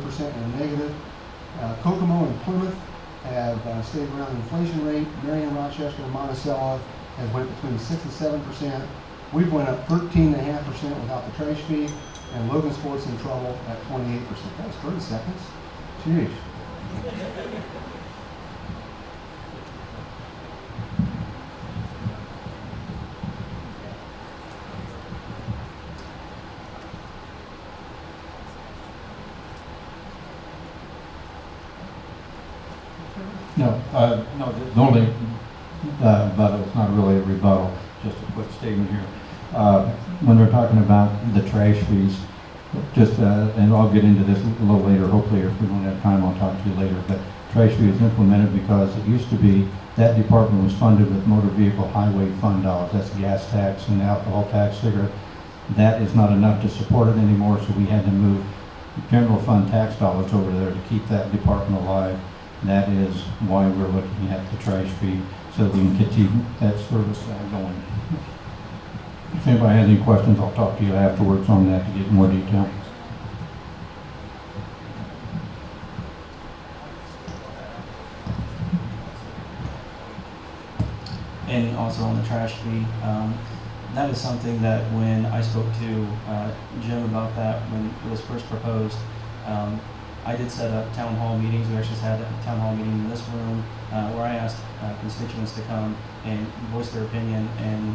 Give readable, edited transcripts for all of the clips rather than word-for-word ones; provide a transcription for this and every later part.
0% in the negative. Kokomo and Plymouth have stayed around the inflation rate. Marion, Rochester, and Monticello has went between 6 and 7%. We've went up 13.5% without the trash fee, and Logansport's in trouble at 28%. That was 30 seconds. Jeez. No, the only rebuttal, it's not really a rebuttal, just a quick statement here. When we're talking about the trash fees, just, and I'll get into this a little later, hopefully, if we don't have time, I'll talk to you later, but trash fee is implemented because it used to be that department was funded with motor vehicle highway fund dollars. That's gas tax and alcohol tax, cigarette. That is not enough to support it anymore, so we had to move general fund tax dollars over there to keep that department alive. That is why we're looking at the trash fee, so we can continue that service going. If anybody has any questions, I'll talk to you afterwards on that to get more detail. And also on the trash fee, that is something that when I spoke to Jim about that when it was first proposed, I did set up town hall meetings. We actually had a town hall meeting in this room where I asked constituents to come and voice their opinion, and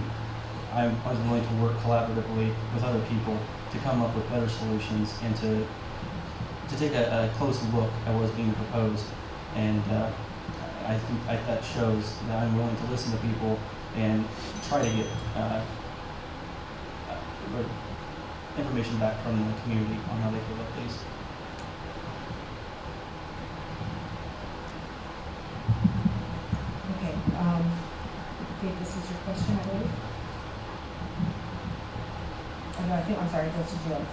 I was willing to work collaboratively with other people to come up with better solutions and to take a close look at what was being proposed. And I think that shows that I'm willing to listen to people and try to get information back from the community on how they feel about these. Okay, Dave, this is your question, I believe. Oh, no, I'm sorry, it goes to Jill.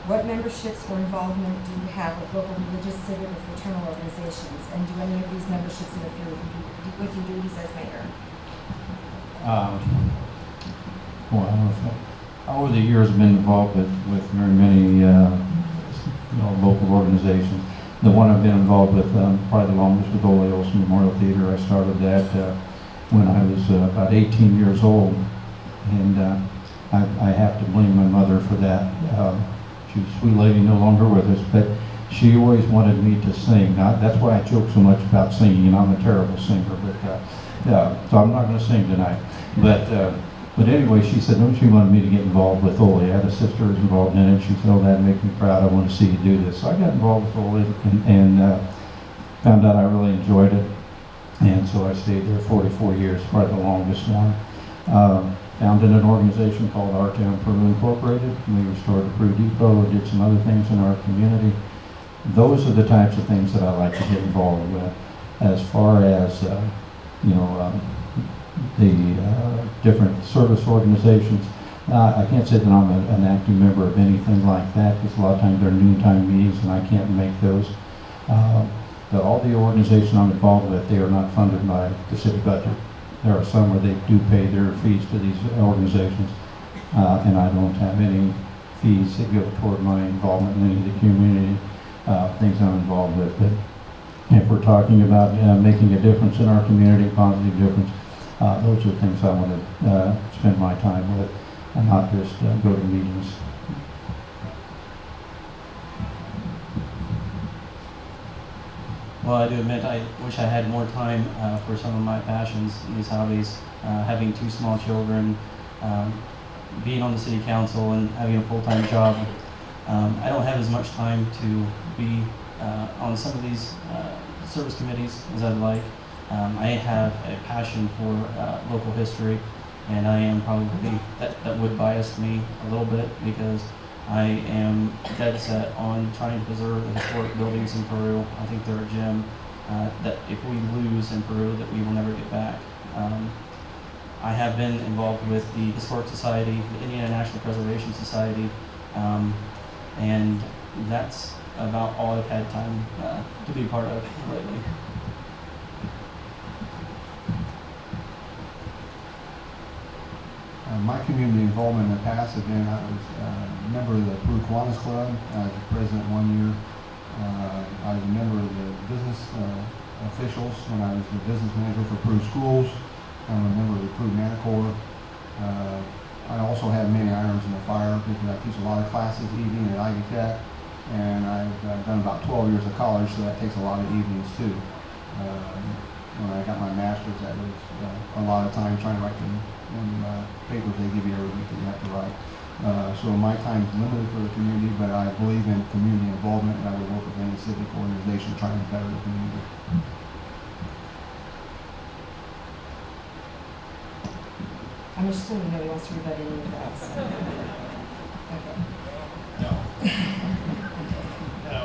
What memberships or involvement do you have with local religious, civic, or fraternal organizations? And do any of these memberships interfere with your duties as mayor? Over the years, I've been involved with very many local organizations. The one I've been involved with probably the longest with Ole Olson Memorial Theater. I started that when I was about 18 years old, and I have to blame my mother for that. She's a sweet lady, no longer with us, but she always wanted me to sing. That's why I joke so much about singing, and I'm a terrible singer, but so I'm not going to sing tonight. But anyway, she said, no, she wanted me to get involved with Ole. I had a sister who was involved in it. She said, oh, that makes me proud. I want to see you do this. So I got involved with Ole and found out I really enjoyed it. And so I stayed there 44 years, probably the longest one. Founded an organization called Our Town Peru Incorporated. We restored the Peru Depot, did some other things in our community. Those are the types of things that I like to get involved with. As far as, the different service organizations, I can't say that I'm an active member of anything like that, because a lot of times they're noontime meetings and I can't make those. But all the organizations I'm involved with, they are not funded by the city budget. There are some where they do pay their fees to these organizations, and I don't have any fees that go toward my involvement in any of the community things I'm involved with. But if we're talking about making a difference in our community, positive difference, those are the things I want to spend my time with, and not just go to meetings. Well, I do admit I wish I had more time for some of my passions and these hobbies. Having 2 small children, being on the city council, and having a full-time job, I don't have as much time to be on some of these service committees as I'd like. I have a passion for local history, and I am probably, that would bias me a little bit, because I am dead set on trying to preserve the historic buildings in Peru. I think they're a gem that if we lose in Peru, that we will never get back. I have been involved with the Historic Society, the Indiana National Preservation Society, and that's about all I've had time to be part of lately. My community involvement in the past has been, I was a member of the Peru Tribune Club. I was the president 1 year. I was a member of the business officials when I was the business manager for Peru Schools. I'm a member of the Peru Corps. I also have many irons in the fire because I teach a lot of classes evening at Ivy Tech, and I've done about 12 years of college, so that takes a lot of evenings too. When I got my master's, that was a lot of time trying to write them papers they give you every week that you have to write. So my time is limited for the community, but I believe in community involvement, and I would work with any civic organization trying to better the community. I'm assuming nobody wants to rebut any of that. So. Okay. No. No.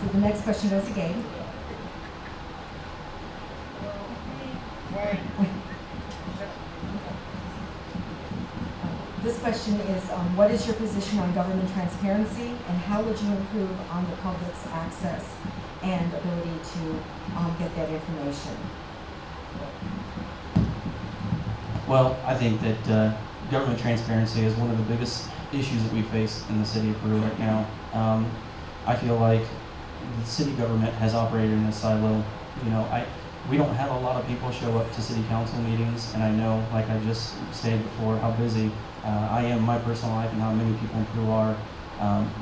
So the next question goes to Gabe. This question is, what is your position on government transparency, and how would you improve on the public's access and ability to get that information? Well, I think that government transparency is one of the biggest issues that we face in the city of Peru right now. I feel like the city government has operated in a silo. You know, we don't have a lot of people show up to city council meetings, and I know, like I just stated before, how busy I am in my personal life and how many people in Peru are.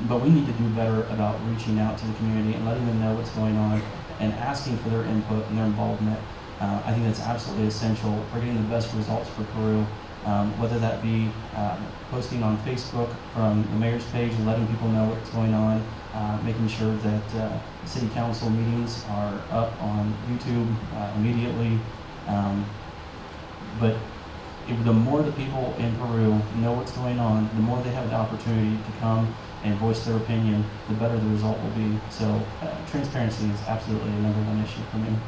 But we need to do better about reaching out to the community and letting them know what's going on and asking for their input and their involvement. I think that's absolutely essential for getting the best results for Peru, whether that be posting on Facebook from the mayor's page and letting people know what's going on, making sure that city council meetings are up on YouTube immediately. But the more the people in Peru know what's going on, the more they have the opportunity to come and voice their opinion, the better the result will be. So transparency is absolutely a #1 issue for me.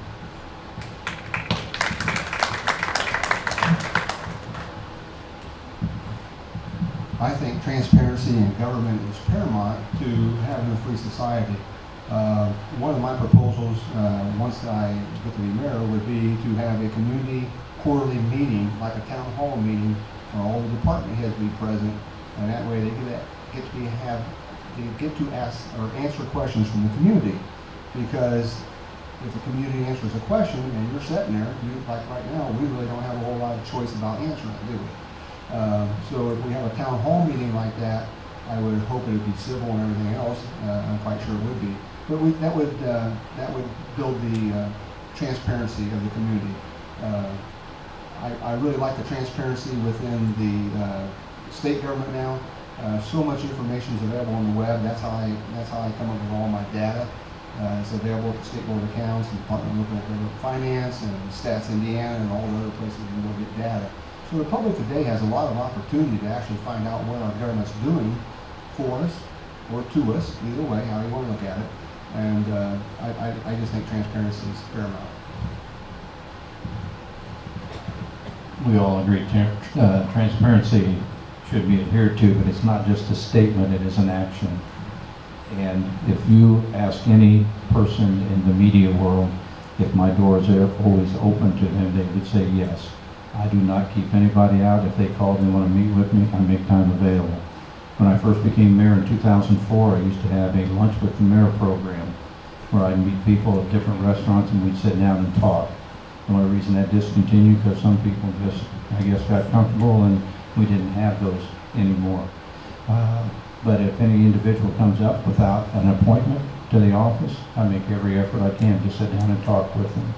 I think transparency in government is paramount to having a free society. One of my proposals, once I get to be mayor, would be to have a community quarterly meeting, like a town hall meeting, where all the department heads be present, and that way they get to ask or answer questions from the community. Because if the community answers a question and you're sitting there, like right now, we really don't have a whole lot of choice about answering it, do we? So if we have a town hall meeting like that, I would hope it would be civil and everything else. I'm quite sure it would be. But that would build the transparency of the community. I really like the transparency within the state government now. So much information is available on the web. That's how I come up with all my data. It's available at the State Board of Accounts, the Department of Local Finance, and Stats Indiana, and all the other places you can go get data. So the public today has a lot of opportunity to actually find out what our government's doing for us or to us, either way, how you want to look at it. And I just think transparency is paramount. We all agree transparency should be adhered to, but it's not just a statement, it is an action. And if you ask any person in the media world if my doors are always open to them, they would say yes. I do not keep anybody out. If they call and want to meet with me, I make time available. When I first became mayor in 2004, I used to have a lunch with the mayor program where I'd meet people at different restaurants and we'd sit down and talk. The only reason that discontinued because some people just, I guess, got comfortable and we didn't have those anymore. But if any individual comes up without an appointment to the office, I make every effort I can to sit down and talk with them.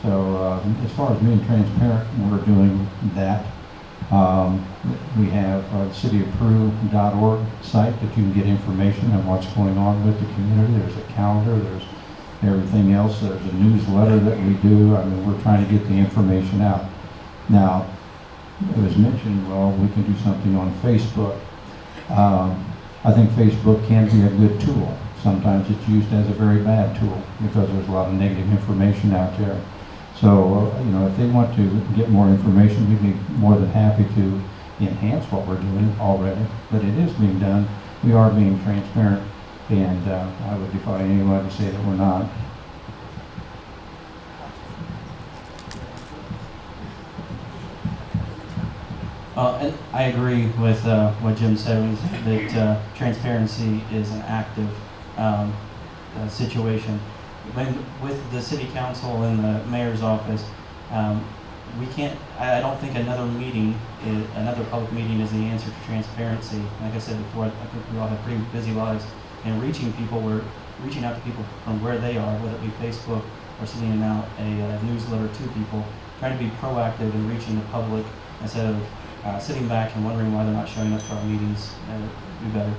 So as far as being transparent, we're doing that. We have the cityofperu.org site that you can get information on what's going on with the community. There's a calendar, there's everything else. There's a newsletter that we do. I mean, we're trying to get the information out. Now, it was mentioned, well, we can do something on Facebook. I think Facebook can be a good tool. Sometimes it's used as a very bad tool because there's a lot of negative information out there. So, you know, if they want to get more information, we'd be more than happy to enhance what we're doing already. But it is being done. We are being transparent, and I would defy anyone to say that we're not. And I agree with what Jim said, when he said that transparency is an active situation. When with the city council and the mayor's office, we can't. I don't think another public meeting is the answer to transparency. Like I said before, I think we all have pretty busy lives, and reaching people, we're reaching out to people from where they are, whether it be Facebook or sending out a newsletter to people, trying to be proactive in reaching the public instead of sitting back and wondering why they're not showing up to our meetings. Do better.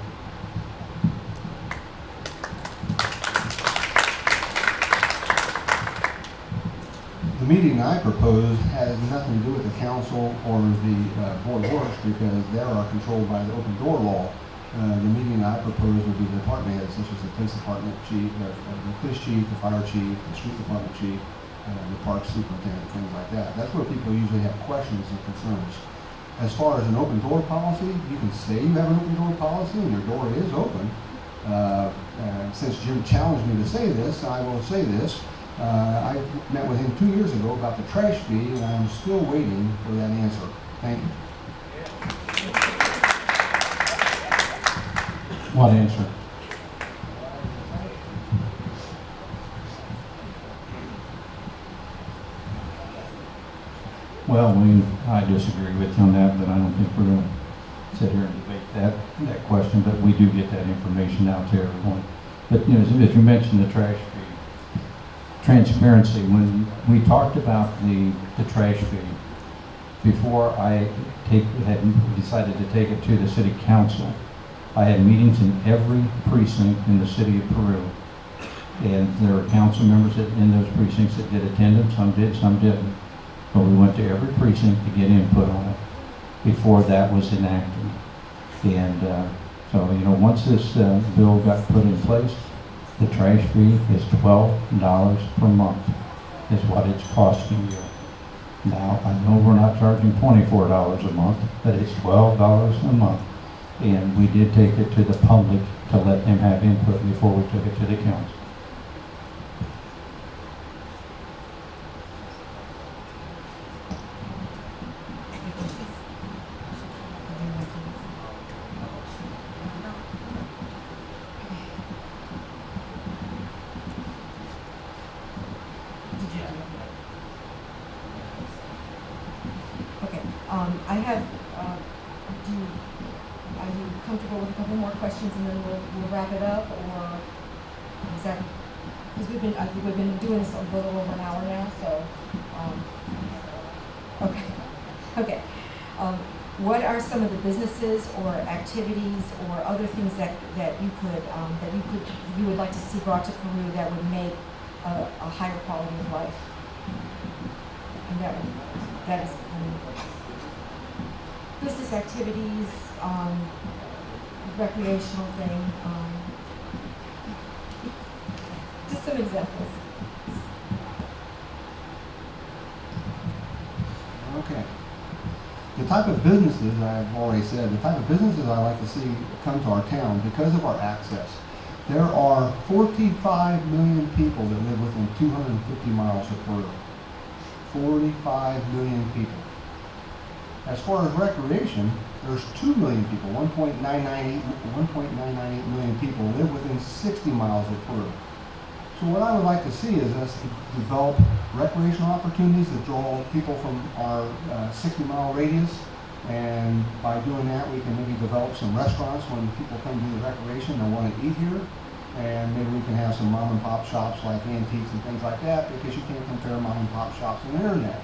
The meeting I propose has nothing to do with the council or the board of works, because they are controlled by the open door law. The meeting I propose would be the department heads, such as the police department chief, the police chief, the fire chief, the street department chief, the park superintendent, things like that. That's where people usually have questions and concerns. As far as an open door policy, you can say you have an open door policy and your door is open. Since Jim challenged me to say this, I will say this. I met with him 2 years ago about the trash fee, and I'm still waiting for that answer. Thank you. What answer? Well, I disagree with you on that, but I don't think we're going to sit here and debate that question, but we do get that information out to everyone. But, you know, as you mentioned the trash fee, transparency, when we talked about the trash fee, before I had decided to take it to the city council, I had meetings in every precinct in the city of Peru. And there were council members in those precincts that did attendance, some did, some didn't. But we went to every precinct to get input on it before that was enacted. And so, you know, once this bill got put in place, the trash fee is $12 per month is what it's costing you. Now, I know we're not charging $24 a month, but it's $12 a month. And we did take it to the public to let them have input before we took it to the council. I have, are you comfortable with a couple more questions and then we'll wrap it up, or is that, because I think we've been doing this a little over an hour now, so, okay. What are some of the businesses or activities or other things that you would like to see brought to Peru that would make a higher quality of life? And that is business activities, recreational thing, just some examples. Okay. The type of businesses, I've already said, the type of businesses I like to see come to our town because of our access. There are 45 million people that live within 250 miles of Peru. 45 million people. As far as recreation, there's 2 million people, 1.998 million people live within 60 miles of Peru. So what I would like to see is us develop recreational opportunities that draw people from our 60-mile radius, and by doing that we can maybe develop some restaurants when people come do the recreation and want to eat here, and maybe we can have some mom and pop shops like antiques and things like that, because you can't compare mom and pop shops on the internet.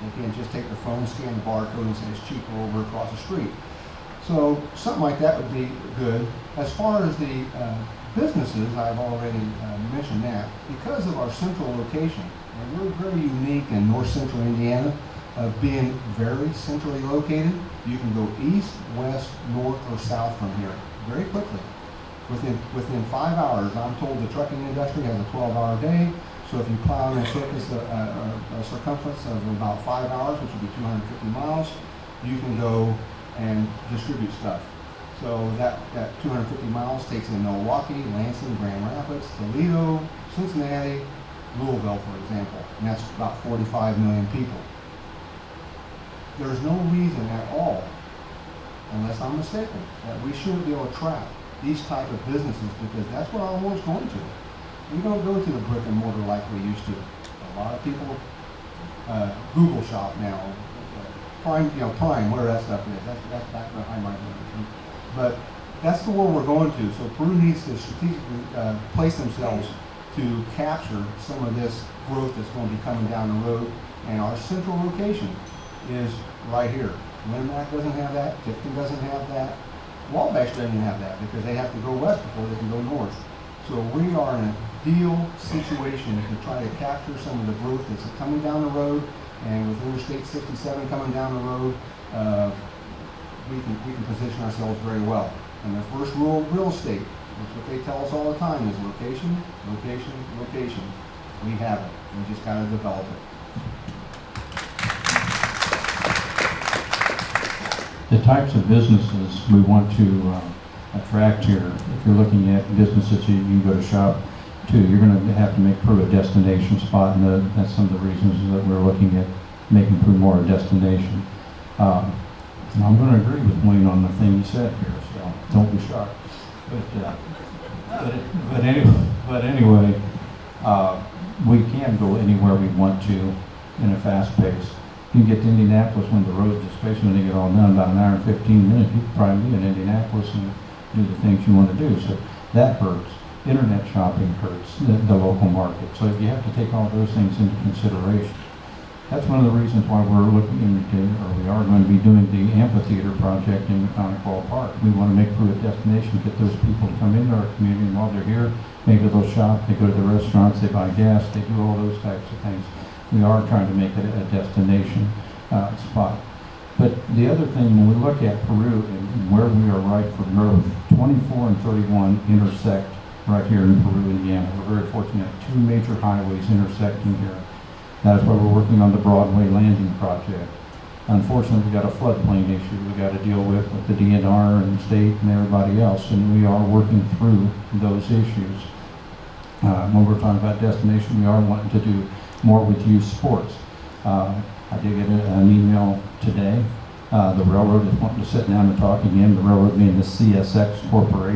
You can't just take their phone, scan the barcode, and say it's cheaper over across the street. So something like that would be good. As far as the businesses, I've already mentioned that. Because of our central location, and we're very unique in north central Indiana of being very centrally located. You can go east, west, north, or south from here very quickly. Within 5 hours, I'm told the trucking industry has a 12-hour day. So if you plow in a circumference of about 5 hours, which would be 250 miles, you can go and distribute stuff. So that 250 miles takes in Milwaukee, Lansing, Grand Rapids, Toledo, Cincinnati, Louisville, for example, and that's about 45 million people. There's no reason at all unless I'm mistaken, that we should be able to attract these type of businesses, because that's what our world's going to. We don't go to the brick and mortar like we used to. A lot of people Google shop now. Prime, Prime, where that stuff is. That's back behind my generation. But that's the world we're going to. So Peru needs to strategically place themselves to capture some of this growth that's going to be coming down the road. And our central location is right here. Winmac doesn't have that. Tipton doesn't have that. Wabash doesn't even have that because they have to go west before they can go north. So we are in a deal situation to try to capture some of the growth that's coming down the road. And with Interstate 67 coming down the road, we can position ourselves very well. And the first rule of real estate, that's what they tell us all the time, is location, location, location. We have it. We just got to develop it. The types of businesses we want to attract here, if you're looking at businesses you can go to shop to, you're going to have to make Peru a destination spot, and that's some of the reasons that we're looking at making Peru more a destination. And I'm going to agree with Wayne on the thing he said here, so don't be shocked. But anyway, we can go anywhere we want to in a fast pace. You can get to Indianapolis when the roads, especially when they get all done, about an hour and 15 minutes, you can probably be in Indianapolis and do the things you want to do. So that hurts. Internet shopping hurts the local market. So you have to take all those things into consideration. That's one of the reasons why we're looking into, or we are going to be doing the amphitheater project in Mechanic Ball Park. We want to make Peru a destination, get those people to come into our community, and while they're here, maybe they'll shop, they go to the restaurants, they buy gas, they do all those types of things. We are trying to make it a destination spot. But the other thing, when we look at Peru and where we are right for growth, 24 and 31 intersect right here in Peru, Indiana. We're very fortunate. Two major highways intersecting here. That's why we're working on the Broadway Landing project. Unfortunately, we got a floodplain issue we got to deal with the DNR and state and everybody else, and we are working through those issues. When we're talking about destination, we are wanting to do more with youth sports. I did get an email today. The railroad is wanting to sit down and talk again, the railroad being the CSX Corporation.